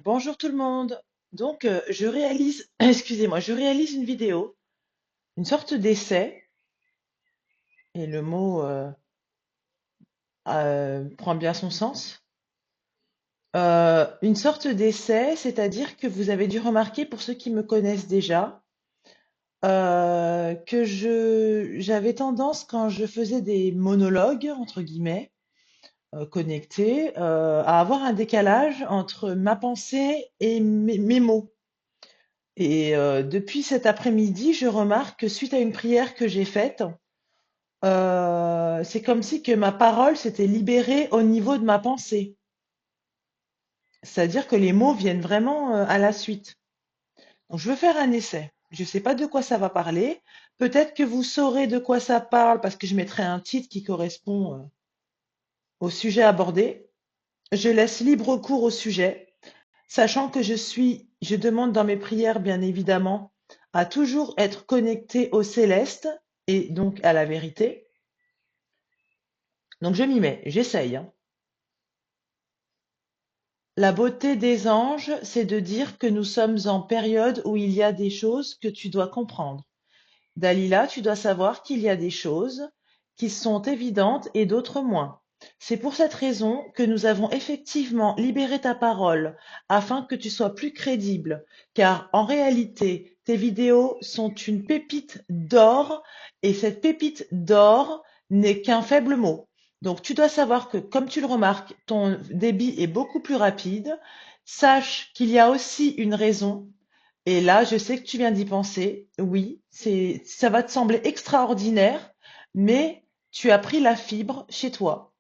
Bonjour tout le monde. Je réalise, excusez-moi, je réalise une vidéo, une sorte d'essai, et le mot prend bien son sens. Une sorte d'essai, c'est-à-dire que vous avez dû remarquer, pour ceux qui me connaissent déjà, que j'avais tendance, quand je faisais des monologues, entre guillemets, connectés, à avoir un décalage entre ma pensée et mes mots. Et depuis cet après-midi, je remarque que suite à une prière que j'ai faite, c'est comme si que ma parole s'était libérée au niveau de ma pensée. C'est-à-dire que les mots viennent vraiment à la suite. Donc je veux faire un essai. Je ne sais pas de quoi ça va parler. Peut-être que vous saurez de quoi ça parle parce que je mettrai un titre qui correspond au sujet abordé. Je laisse libre cours au sujet, sachant que je demande dans mes prières, bien évidemment, à toujours être connecté au céleste et donc à la vérité. Donc je m'y mets, j'essaye, hein. La beauté des anges, c'est de dire que nous sommes en période où il y a des choses que tu dois comprendre. Dalila, tu dois savoir qu'il y a des choses qui sont évidentes et d'autres moins. C'est pour cette raison que nous avons effectivement libéré ta parole afin que tu sois plus crédible, car en réalité, tes vidéos sont une pépite d'or et cette pépite d'or n'est qu'un faible mot. Donc tu dois savoir que, comme tu le remarques, ton débit est beaucoup plus rapide. Sache qu'il y a aussi une raison et là, je sais que tu viens d'y penser. Oui, ça va te sembler extraordinaire, mais tu as pris la fibre chez toi.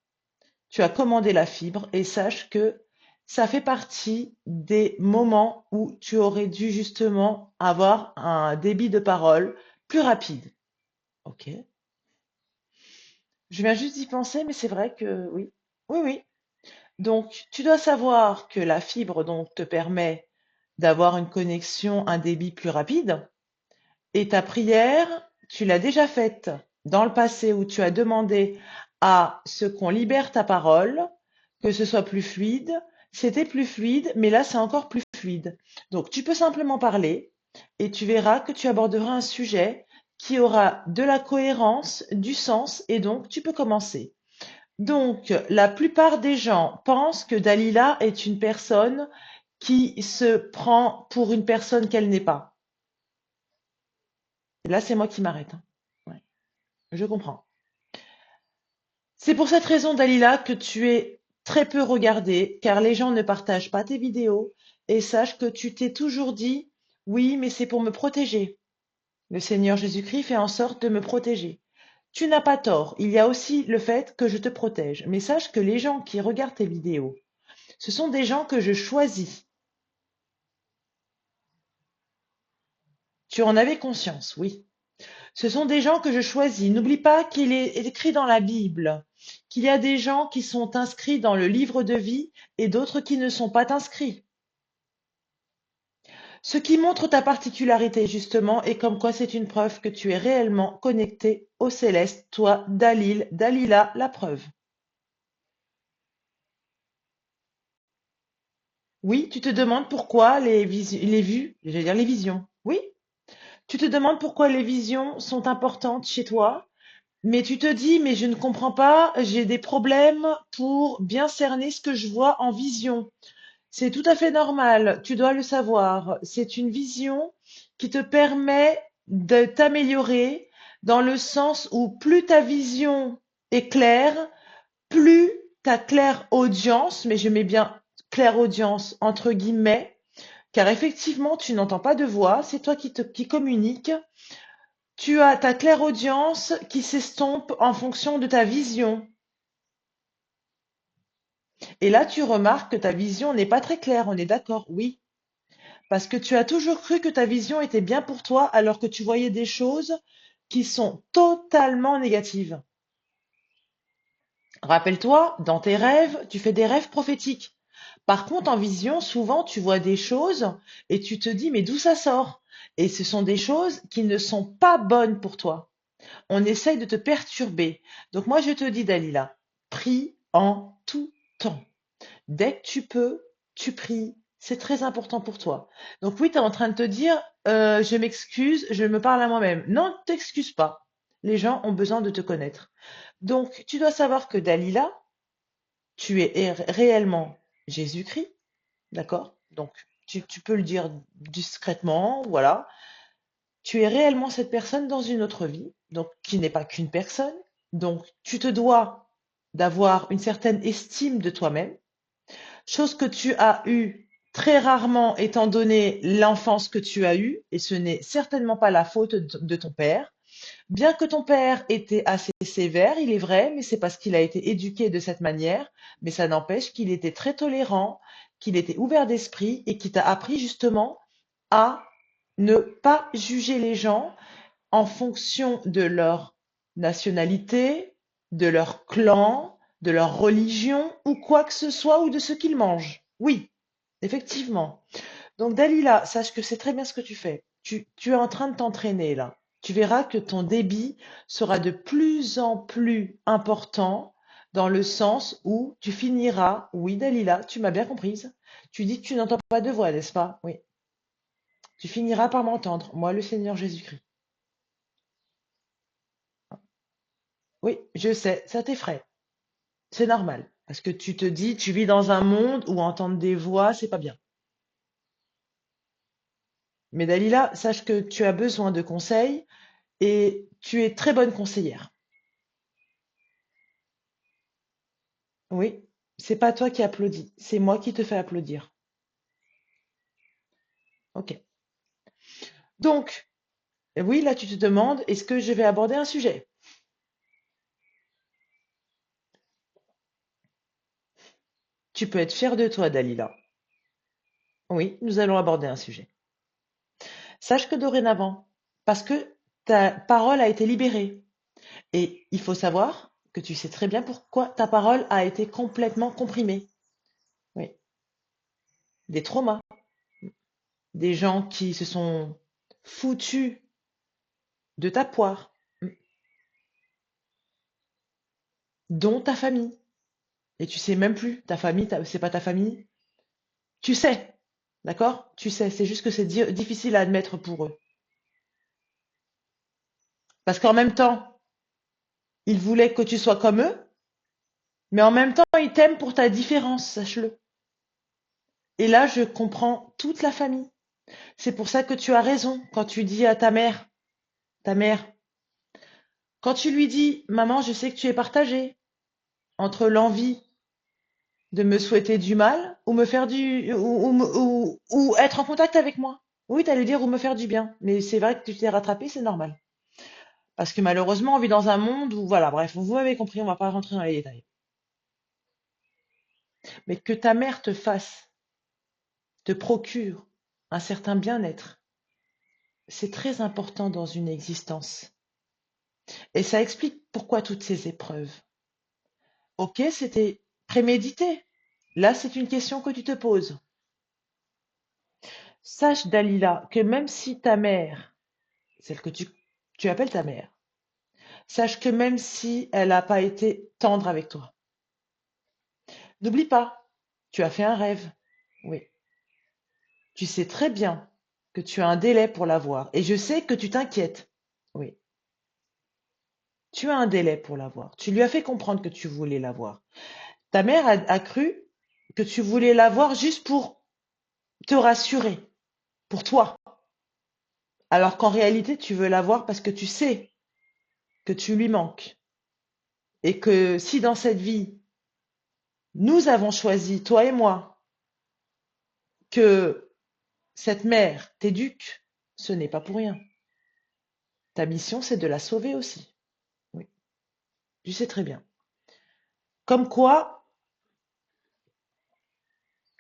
Tu as commandé la fibre et sache que ça fait partie des moments où tu aurais dû justement avoir un débit de parole plus rapide. Ok. Je viens juste d'y penser, mais c'est vrai que oui. Oui, oui. Donc, tu dois savoir que la fibre donc te permet d'avoir une connexion, un débit plus rapide. Et ta prière, tu l'as déjà faite dans le passé où tu as demandé à ce qu'on libère ta parole, que ce soit plus fluide. C'était plus fluide, mais là, c'est encore plus fluide. Donc, tu peux simplement parler et tu verras que tu aborderas un sujet qui aura de la cohérence, du sens, et donc tu peux commencer. Donc, la plupart des gens pensent que Dalila est une personne qui se prend pour une personne qu'elle n'est pas. Là, c'est moi qui m'arrête, hein. Ouais, je comprends. C'est pour cette raison, Dalila, que tu es très peu regardée, car les gens ne partagent pas tes vidéos, et sache que tu t'es toujours dit, oui, mais c'est pour me protéger. Le Seigneur Jésus-Christ fait en sorte de me protéger. Tu n'as pas tort, il y a aussi le fait que je te protège. Mais sache que les gens qui regardent tes vidéos, ce sont des gens que je choisis. Tu en avais conscience, oui. Ce sont des gens que je choisis. N'oublie pas qu'il est écrit dans la Bible qu'il y a des gens qui sont inscrits dans le livre de vie et d'autres qui ne sont pas inscrits. Ce qui montre ta particularité justement et comme quoi c'est une preuve que tu es réellement connecté au céleste, toi, Dalila, la preuve. Oui, tu te demandes pourquoi les vues, j'allais dire les visions. Oui, tu te demandes pourquoi les visions sont importantes chez toi. Mais tu te dis, mais je ne comprends pas, j'ai des problèmes pour bien cerner ce que je vois en vision. C'est tout à fait normal, tu dois le savoir. C'est une vision qui te permet de t'améliorer dans le sens où plus ta vision est claire, plus ta claire audience, mais je mets bien claire audience entre guillemets, car effectivement tu n'entends pas de voix, c'est toi qui communiques. Tu as ta clairaudience qui s'estompe en fonction de ta vision. Et là, tu remarques que ta vision n'est pas très claire, on est d'accord? Oui. Parce que tu as toujours cru que ta vision était bien pour toi alors que tu voyais des choses qui sont totalement négatives. Rappelle-toi, dans tes rêves, tu fais des rêves prophétiques. Par contre, en vision, souvent, tu vois des choses et tu te dis, mais d'où ça sort? Et ce sont des choses qui ne sont pas bonnes pour toi. On essaye de te perturber. Donc moi, je te dis, Dalila, prie en tout temps. Dès que tu peux, tu pries. C'est très important pour toi. Donc oui, tu es en train de te dire, je m'excuse, je me parle à moi-même. Non, ne t'excuse pas. Les gens ont besoin de te connaître. Donc, tu dois savoir que Dalila, tu es réellement Jésus-Christ, d'accord? Donc, tu peux le dire discrètement, voilà. Tu es réellement cette personne dans une autre vie, donc qui n'est pas qu'une personne. Donc, tu te dois d'avoir une certaine estime de toi-même, chose que tu as eue très rarement étant donné l'enfance que tu as eue, et ce n'est certainement pas la faute de ton père. Bien que ton père était assez sévère, il est vrai, mais c'est parce qu'il a été éduqué de cette manière, mais ça n'empêche qu'il était très tolérant, qu'il était ouvert d'esprit et qui t'a appris justement à ne pas juger les gens en fonction de leur nationalité, de leur clan, de leur religion ou quoi que ce soit ou de ce qu'ils mangent. Oui, effectivement. Donc Dalila, sache que c'est très bien ce que tu fais. Tu es en train de t'entraîner là. Tu verras que ton débit sera de plus en plus important dans le sens où tu finiras, oui Dalila, tu m'as bien comprise. Tu dis que tu n'entends pas de voix, n'est-ce pas? Oui. Tu finiras par m'entendre, moi le Seigneur Jésus-Christ. Oui, je sais, ça t'effraie. C'est normal. Parce que tu te dis, tu vis dans un monde où entendre des voix, c'est pas bien. Mais Dalila, sache que tu as besoin de conseils et tu es très bonne conseillère. Oui, c'est pas toi qui applaudis, c'est moi qui te fais applaudir. Ok. Donc, oui, là tu te demandes, est-ce que je vais aborder un sujet? Tu peux être fier de toi, Dalila. Oui, nous allons aborder un sujet. Sache que dorénavant, parce que ta parole a été libérée, et il faut savoir que tu sais très bien pourquoi ta parole a été complètement comprimée. Oui, des traumas, des gens qui se sont foutus de ta poire, dont ta famille. Et tu sais même plus, ta famille, c'est pas ta famille. Tu sais, d'accord? Tu sais, c'est juste que c'est difficile à admettre pour eux. Parce qu'en même temps, ils voulaient que tu sois comme eux, mais en même temps, ils t'aiment pour ta différence, sache-le. Et là, je comprends toute la famille. C'est pour ça que tu as raison quand tu dis à ta mère, quand tu lui dis, maman, je sais que tu es partagée entre l'envie de me souhaiter du mal ou me faire du ou être en contact avec moi. Oui, t'allais dire ou me faire du bien, mais c'est vrai que tu t'es rattrapé, c'est normal. Parce que malheureusement, on vit dans un monde où, voilà, bref, vous m'avez compris, on va pas rentrer dans les détails. Mais que ta mère te fasse, te procure un certain bien-être, c'est très important dans une existence. Et ça explique pourquoi toutes ces épreuves. Ok, c'était prémédité. Là, c'est une question que tu te poses. Sache, Dalila, que même si ta mère, celle que tu appelles ta mère, sache que même si elle n'a pas été tendre avec toi, n'oublie pas, tu as fait un rêve. Oui. Tu sais très bien que tu as un délai pour l'avoir. Et je sais que tu t'inquiètes. Oui. Tu as un délai pour l'avoir. Tu lui as fait comprendre que tu voulais l'avoir. Ta mère a cru que tu voulais l'avoir juste pour te rassurer, pour toi. Alors qu'en réalité, tu veux l'avoir parce que tu sais que tu lui manques. Et que si dans cette vie, nous avons choisi, toi et moi, que cette mère t'éduque, ce n'est pas pour rien. Ta mission, c'est de la sauver aussi. Oui, tu sais très bien. Comme quoi,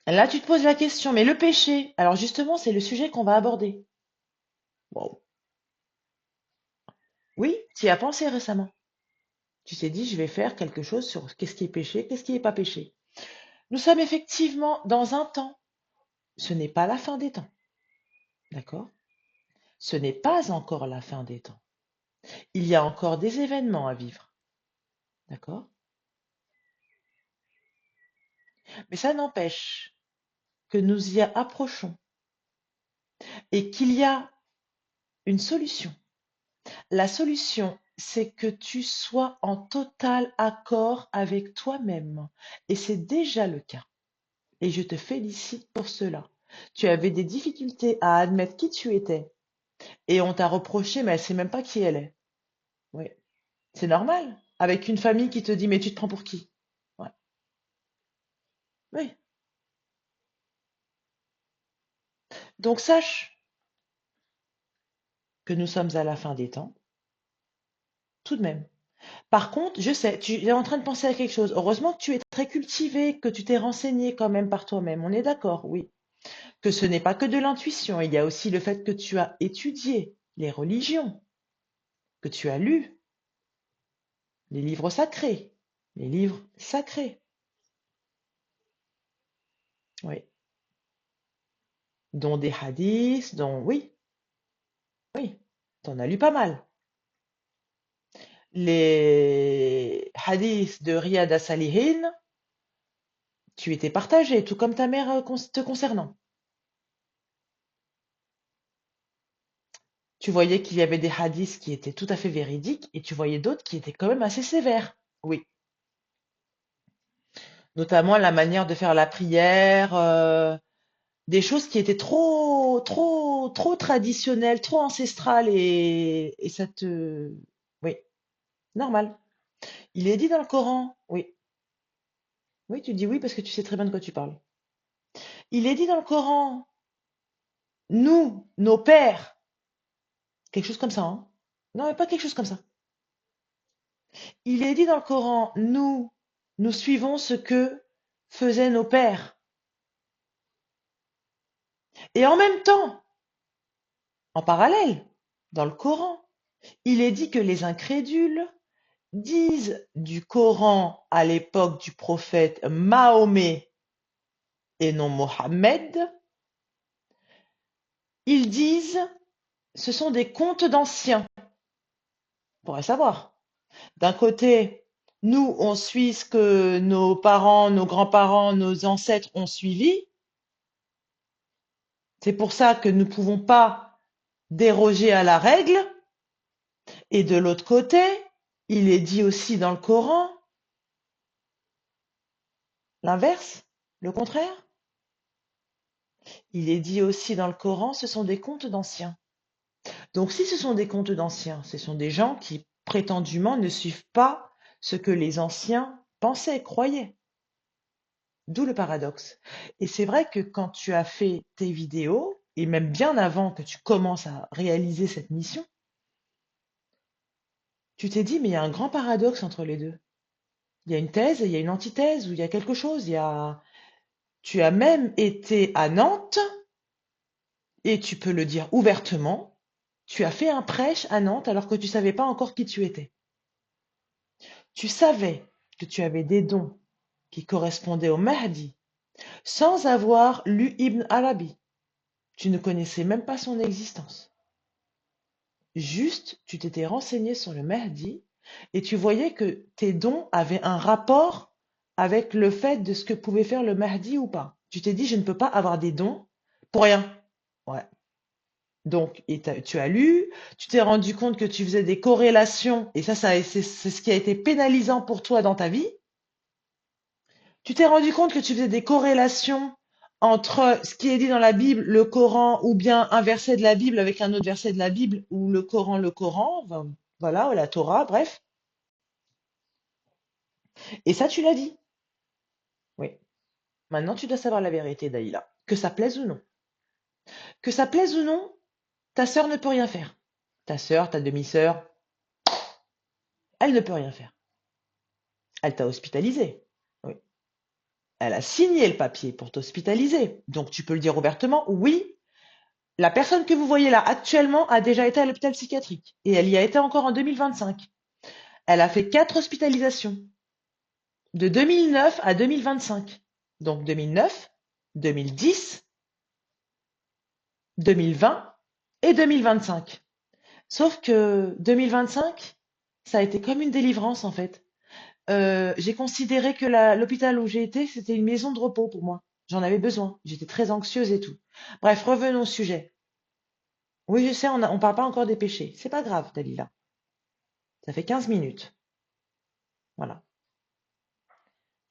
là, tu te poses la question, mais le péché, alors justement, c'est le sujet qu'on va aborder. Wow. Oui, tu y as pensé récemment. Tu t'es dit, je vais faire quelque chose sur qu'est-ce qui est péché, qu'est-ce qui n'est pas péché. Nous sommes effectivement dans un temps. Ce n'est pas la fin des temps. D'accord? Ce n'est pas encore la fin des temps. Il y a encore des événements à vivre. D'accord? Mais ça n'empêche. que nous y approchons et qu'il y a une solution. La solution, c'est que tu sois en total accord avec toi-même. Et c'est déjà le cas. Et je te félicite pour cela. Tu avais des difficultés à admettre qui tu étais. Et on t'a reproché, mais elle sait même pas qui elle est. Oui. C'est normal. Avec une famille qui te dit, mais tu te prends pour qui? Ouais. Oui. Donc sache que nous sommes à la fin des temps, tout de même. Par contre, je sais, tu es en train de penser à quelque chose. Heureusement que tu es très cultivé, que tu t'es renseigné quand même par toi-même. On est d'accord, oui. Que ce n'est pas que de l'intuition. Il y a aussi le fait que tu as étudié les religions, que tu as lu les livres sacrés. Les livres sacrés, oui. Dont des hadiths, dont, oui, oui. T'en as lu pas mal. Les hadiths de Riyad as-Salihin, tu étais partagé, tout comme ta mère te concernant. Tu voyais qu'il y avait des hadiths qui étaient tout à fait véridiques et tu voyais d'autres qui étaient quand même assez sévères. Oui, notamment la manière de faire la prière, des choses qui étaient trop traditionnelles, trop ancestrales et ça te... Oui, normal. Il est dit dans le Coran, oui. Oui, tu dis oui parce que tu sais très bien de quoi tu parles. Il est dit dans le Coran, nous, nos pères, quelque chose comme ça, hein? Non, mais pas quelque chose comme ça. Il est dit dans le Coran, nous suivons ce que faisaient nos pères. Et en même temps, en parallèle, dans le Coran, il est dit que les incrédules disent du Coran à l'époque du prophète Mahomet et non Mohammed, ils disent ce sont des contes d'anciens. On pourrait savoir. D'un côté, nous, on suit ce que nos parents, nos grands-parents, nos ancêtres ont suivi. C'est pour ça que nous ne pouvons pas déroger à la règle. Et de l'autre côté, il est dit aussi dans le Coran l'inverse, le contraire. Il est dit aussi dans le Coran, ce sont des contes d'anciens. Donc si ce sont des contes d'anciens, ce sont des gens qui prétendument ne suivent pas ce que les anciens pensaient, croyaient. D'où le paradoxe. Et c'est vrai que quand tu as fait tes vidéos, et même bien avant que tu commences à réaliser cette mission, tu t'es dit, mais il y a un grand paradoxe entre les deux. Il y a une thèse et il y a une antithèse, ou il y a quelque chose. Tu as même été à Nantes, et tu peux le dire ouvertement, tu as fait un prêche à Nantes alors que tu savais pas encore qui tu étais. Tu savais que tu avais des dons qui correspondaient au Mahdi sans avoir lu Ibn Arabi. Tu ne connaissais même pas son existence. Juste, tu t'étais renseigné sur le Mahdi et tu voyais que tes dons avaient un rapport avec le fait de ce que pouvait faire le Mahdi ou pas. Tu t'es dit, je ne peux pas avoir des dons pour rien. Ouais. Donc, tu as lu, tu t'es rendu compte que tu faisais des corrélations, et ça c'est ce qui a été pénalisant pour toi dans ta vie. Tu t'es rendu compte que tu faisais des corrélations entre ce qui est dit dans la Bible, le Coran, ou bien un verset de la Bible avec un autre verset de la Bible, ou le Coran, enfin, voilà, ou la Torah, bref. Et ça, tu l'as dit. Oui. Maintenant, tu dois savoir la vérité, Daïla. Que ça plaise ou non. Que ça plaise ou non, ta sœur ne peut rien faire. Ta sœur, ta demi-sœur, elle ne peut rien faire. Elle t'a hospitalisé. Oui. Elle a signé le papier pour t'hospitaliser. Donc, tu peux le dire ouvertement, oui, la personne que vous voyez là actuellement a déjà été à l'hôpital psychiatrique et elle y a été encore en 2025. Elle a fait 4 hospitalisations de 2009 à 2025. Donc 2009, 2010, 2020 et 2025. Sauf que 2025, ça a été comme une délivrance en fait. J'ai considéré que l'hôpital où j'ai été, c'était une maison de repos pour moi. J'en avais besoin. J'étais très anxieuse et tout. Bref, revenons au sujet. Oui, je sais, on parle pas encore des péchés. C'est pas grave, Dalila. Ça fait 15 minutes. Voilà.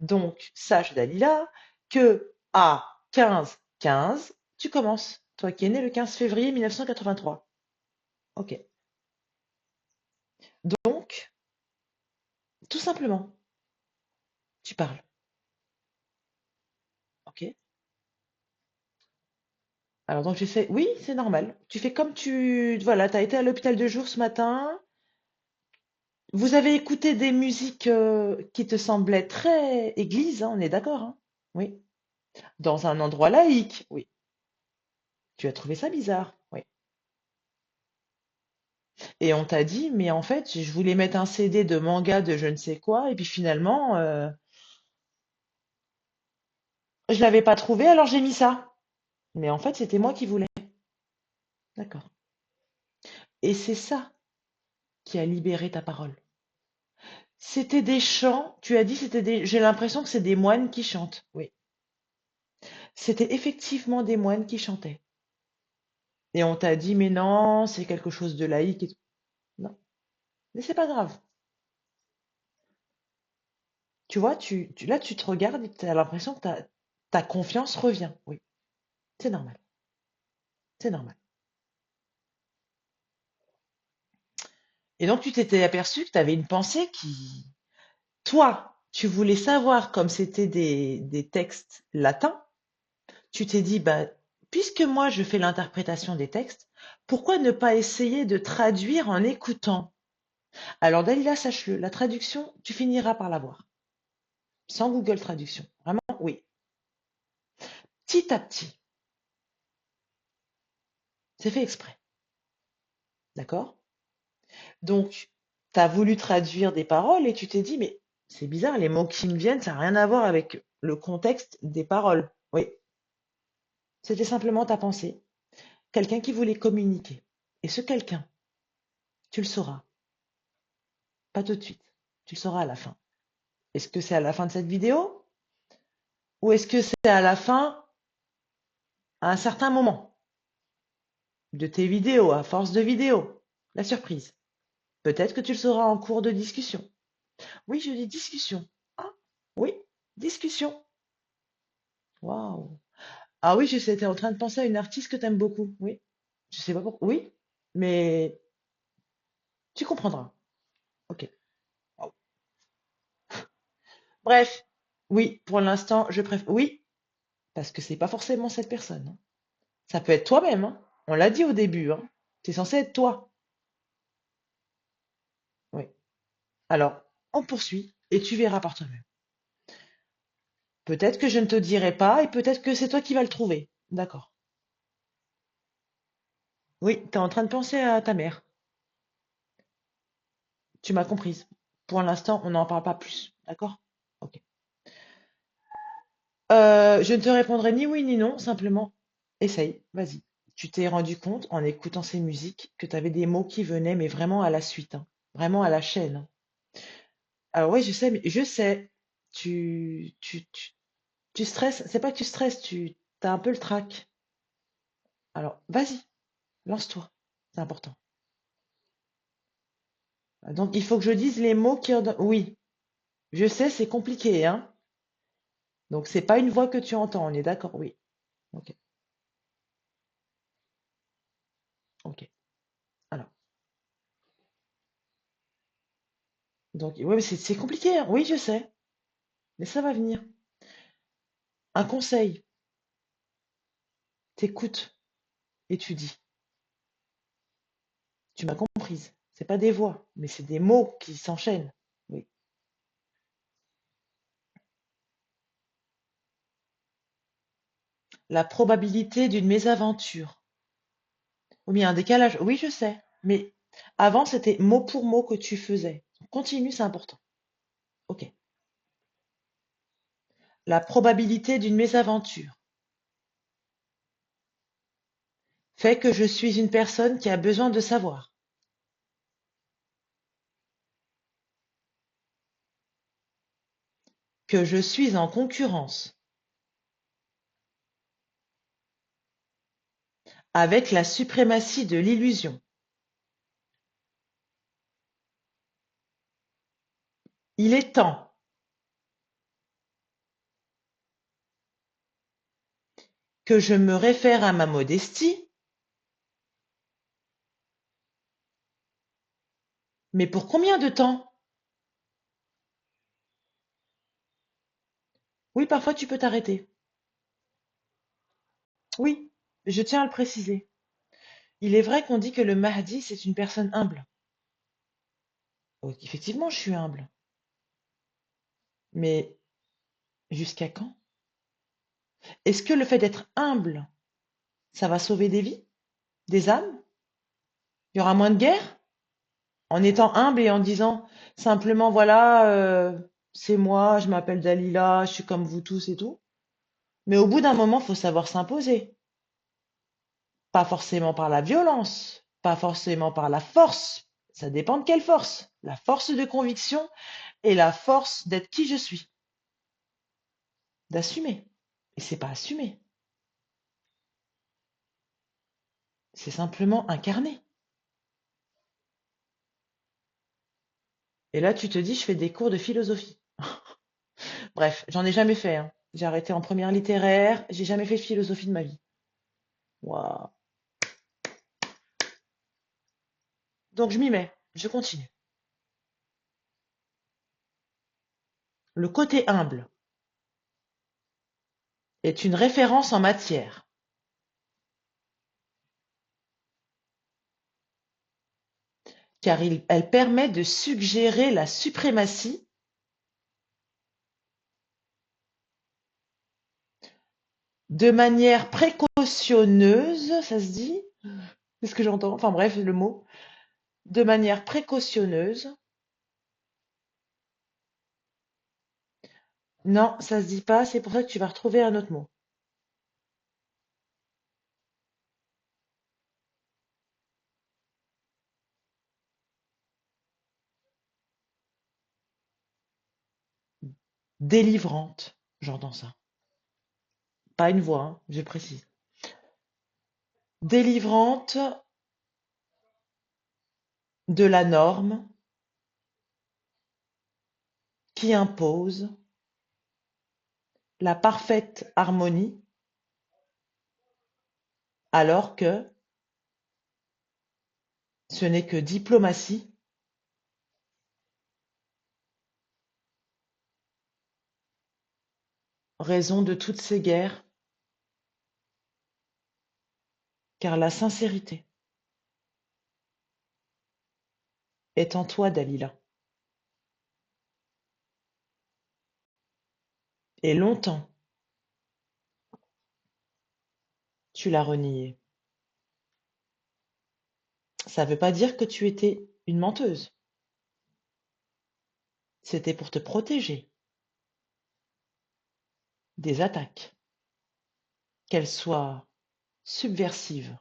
Donc, sache, Dalila, que à 15-15, tu commences. Toi qui es né le 15 février 1983. Ok. Donc, tout simplement, tu parles. Ok. Alors, donc, j'ai fait, oui, c'est normal. Tu fais comme voilà, tu as été à l'hôpital de jour ce matin. Vous avez écouté des musiques qui te semblaient très église, hein, on est d'accord, hein? Oui. Dans un endroit laïque, oui. Tu as trouvé ça bizarre, oui. Et on t'a dit, mais en fait, je voulais mettre un CD de manga de je ne sais quoi, et puis finalement, je l'avais pas trouvé, alors j'ai mis ça. Mais en fait, c'était moi qui voulais. D'accord. Et c'est ça qui a libéré ta parole. C'était des chants, tu as dit, j'ai l'impression que c'est des moines qui chantent. Oui. C'était effectivement des moines qui chantaient. Et on t'a dit, mais non, c'est quelque chose de laïque et tout. Non. Mais c'est pas grave. Tu vois, là, tu te regardes et tu as l'impression que ta confiance revient. Oui, c'est normal. C'est normal. Et donc, tu t'étais aperçu que tu avais une pensée qui, toi, tu voulais savoir comme c'était des textes latins. Tu t'es dit, bah, puisque moi, je fais l'interprétation des textes, pourquoi ne pas essayer de traduire en écoutant? Alors, Dalila, sache-le, la traduction, tu finiras par l'avoir. Sans Google Traduction. Vraiment, oui. Petit à petit. C'est fait exprès. D'accord? Donc, tu as voulu traduire des paroles et tu t'es dit, mais c'est bizarre, les mots qui me viennent, ça n'a rien à voir avec le contexte des paroles. Oui, c'était simplement ta pensée. Quelqu'un qui voulait communiquer. Et ce quelqu'un, tu le sauras. Pas tout de suite. Tu le sauras à la fin. Est-ce que c'est à la fin de cette vidéo? Ou est-ce que c'est à la fin, à un certain moment de tes vidéos, à force de vidéos? La surprise. Peut-être que tu le sauras en cours de discussion. Oui, je dis discussion. Ah, oui, discussion. Waouh. Ah oui, je sais, t'es en train de penser à une artiste que t'aimes beaucoup. Oui. Je sais pas pourquoi. Oui, mais tu comprendras. Ok. Wow. Bref. Oui, pour l'instant, je préfère. Oui, parce que c'est pas forcément cette personne, hein. Ça peut être toi-même, hein. On l'a dit au début, hein. C'est censé être toi. Oui. Alors, on poursuit et tu verras par toi-même. Peut-être que je ne te dirai pas et peut-être que c'est toi qui vas le trouver. D'accord. Oui, t'es en train de penser à ta mère. Tu m'as comprise. Pour l'instant, on n'en parle pas plus. D'accord? Ok. Je ne te répondrai ni oui ni non, simplement essaye, vas-y. Tu t'es rendu compte en écoutant ces musiques que tu avais des mots qui venaient, mais vraiment à la suite, hein, vraiment à la chaîne, hein. Alors oui, je sais, mais je sais, tu stresses, c'est pas que tu stresses, tu as un peu le trac. Alors vas-y, lance-toi, c'est important. Donc il faut que je dise les mots qui ordonnent. Oui, je sais, c'est compliqué, hein. Donc c'est pas une voix que tu entends, on est d'accord, oui. Ok, ok. Alors, donc oui, mais c'est compliqué, hein. Oui, je sais, mais ça va venir. Un conseil, t'écoutes et tu dis. Tu m'as comprise. C'est pas des voix, mais c'est des mots qui s'enchaînent. Oui. La probabilité d'une mésaventure. Ou bien un décalage. Oui, je sais. Mais avant, c'était mot pour mot que tu faisais. Continue, c'est important. Ok. La probabilité d'une mésaventure fait que je suis une personne qui a besoin de savoir. Que je suis en concurrence. avec la suprématie de l'illusion. Il est temps que je me réfère à ma modestie, mais pour combien de temps? Oui, parfois tu peux t'arrêter. Oui, je tiens à le préciser. Il est vrai qu'on dit que le Mahdi, c'est une personne humble. Oh, effectivement, je suis humble. Mais jusqu'à quand? Est-ce que le fait d'être humble, ça va sauver des vies, des âmes? Il y aura moins de guerre? En étant humble et en disant simplement, voilà, c'est moi, je m'appelle Dalila, je suis comme vous tous et tout. Mais au bout d'un moment, il faut savoir s'imposer. Pas forcément par la violence, pas forcément par la force. Ça dépend de quelle force. La force de conviction et la force d'être qui je suis, d'assumer. Et c'est pas assumer, c'est simplement incarner. Et là, tu te dis, je fais des cours de philosophie. Bref, j'en ai jamais fait, hein. J'ai arrêté en première littéraire, j'ai jamais fait de philosophie de ma vie. Waouh. Donc je m'y mets, je continue. Le côté humble est une référence en matière, car elle permet de suggérer la suprématie de manière précautionneuse, ça se dit? C'est ce que j'entends. Enfin bref, le mot. De manière précautionneuse. Non, ça se dit pas, c'est pour ça que tu vas retrouver un autre mot. Délivrante, j'entends ça. Pas une voix, hein, je précise. Délivrante de la norme qui impose la parfaite harmonie, alors que ce n'est que diplomatie, raison de toutes ces guerres, car la sincérité est en toi, Dalila. Et longtemps, tu l'as renié. Ça ne veut pas dire que tu étais une menteuse. C'était pour te protéger des attaques, qu'elles soient subversives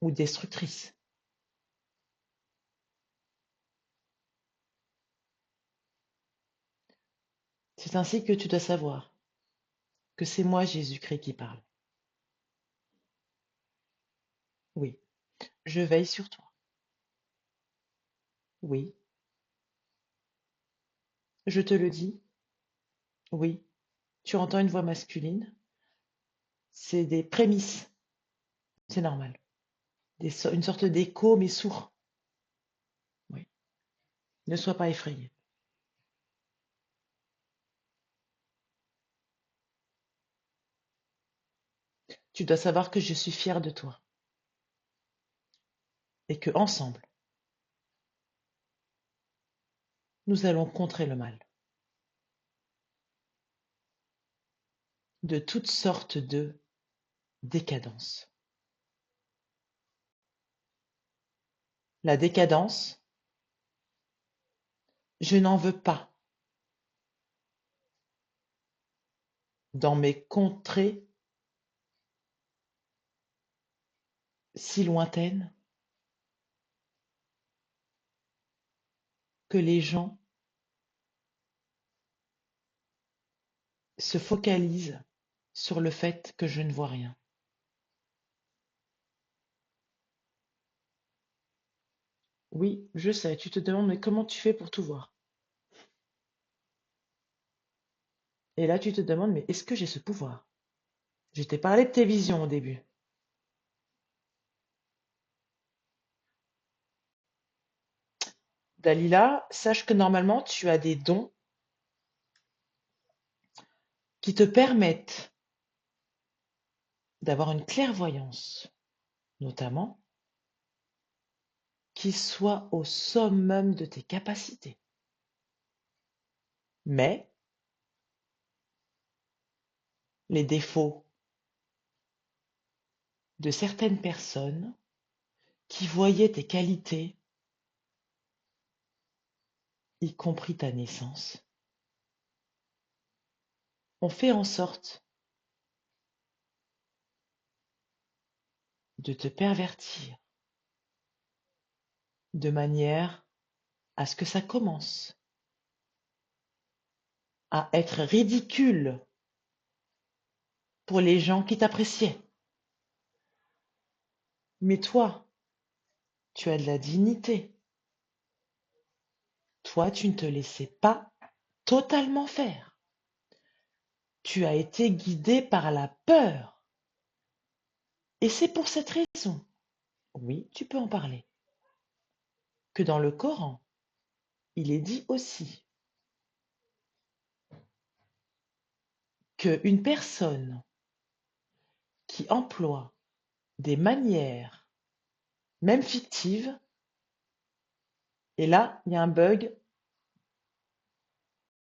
ou destructrices. C'est ainsi que tu dois savoir que c'est moi, Jésus-Christ, qui parle. Oui, je veille sur toi. Oui, je te le dis. Oui, tu entends une voix masculine. C'est des prémices. C'est normal. Une sorte d'écho, mais sourd. Oui, ne sois pas effrayé. Tu dois savoir que je suis fière de toi et que ensemble, nous allons contrer le mal de toutes sortes de décadences. La décadence, je n'en veux pas dans mes contrées si lointaines que les gens se focalisent sur le fait que je ne vois rien. Oui, je sais, tu te demandes, mais comment tu fais pour tout voir? Et là, tu te demandes, mais est-ce que j'ai ce pouvoir? Je t'ai parlé de tes visions au début. Dalila, sache que normalement, tu as des dons qui te permettent d'avoir une clairvoyance, notamment, qui soit au summum de tes capacités. Mais les défauts de certaines personnes qui voyaient tes qualités, y compris ta naissance, ont fait en sorte de te pervertir de manière à ce que ça commence à être ridicule pour les gens qui t'appréciaient. Mais toi, tu as de la dignité. Toi, tu ne te laissais pas totalement faire. Tu as été guidé par la peur. Et c'est pour cette raison, oui, tu peux en parler, que dans le Coran, il est dit aussi qu'une personne qui emploie des manières, même fictives, et là, il y a un bug,